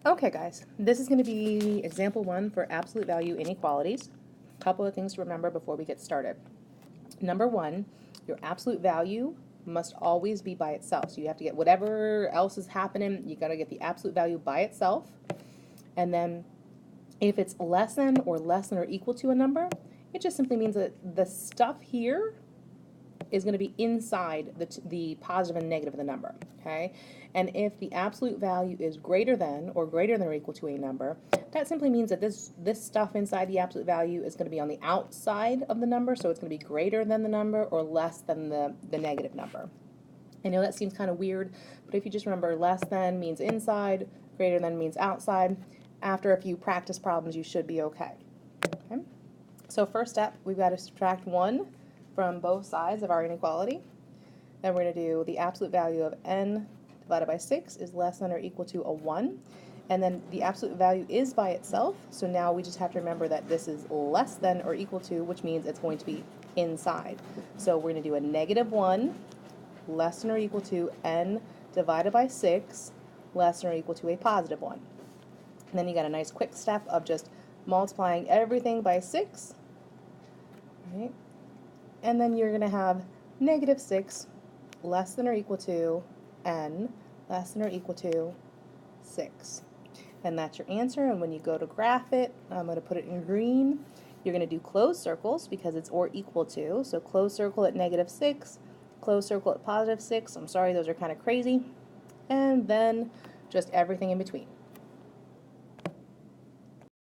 Okay guys, this is going to be example 1 for absolute value inequalities. A couple of things to remember before we get started. Number 1, your absolute value must always be by itself. So you have to get whatever else is happening, you got to get the absolute value by itself. And then if it's less than or equal to a number, it just simply means that the stuff here is going to be inside the positive and negative of the number, okay? And if the absolute value is greater than or equal to a number, that simply means that this stuff inside the absolute value is going to be on the outside of the number, so it's going to be greater than the number or less than the negative number. I know that seems kind of weird, but if you just remember less than means inside, greater than means outside, after a few practice problems you should be okay. Okay? So first step, we've got to subtract 1 from both sides of our inequality. Then we're going to do the absolute value of n divided by 6 is less than or equal to a 1. And then the absolute value is by itself, so now we just have to remember that this is less than or equal to, which means it's going to be inside. So we're going to do a negative 1 less than or equal to n divided by 6 less than or equal to a positive 1. And then you got a nice quick step of just multiplying everything by 6. Right? And then you're going to have negative 6 less than or equal to n less than or equal to 6. And that's your answer. And when you go to graph it, I'm going to put it in green. You're going to do closed circles because it's or equal to. So closed circle at negative 6, closed circle at positive 6. I'm sorry, those are kind of crazy. And then just everything in between.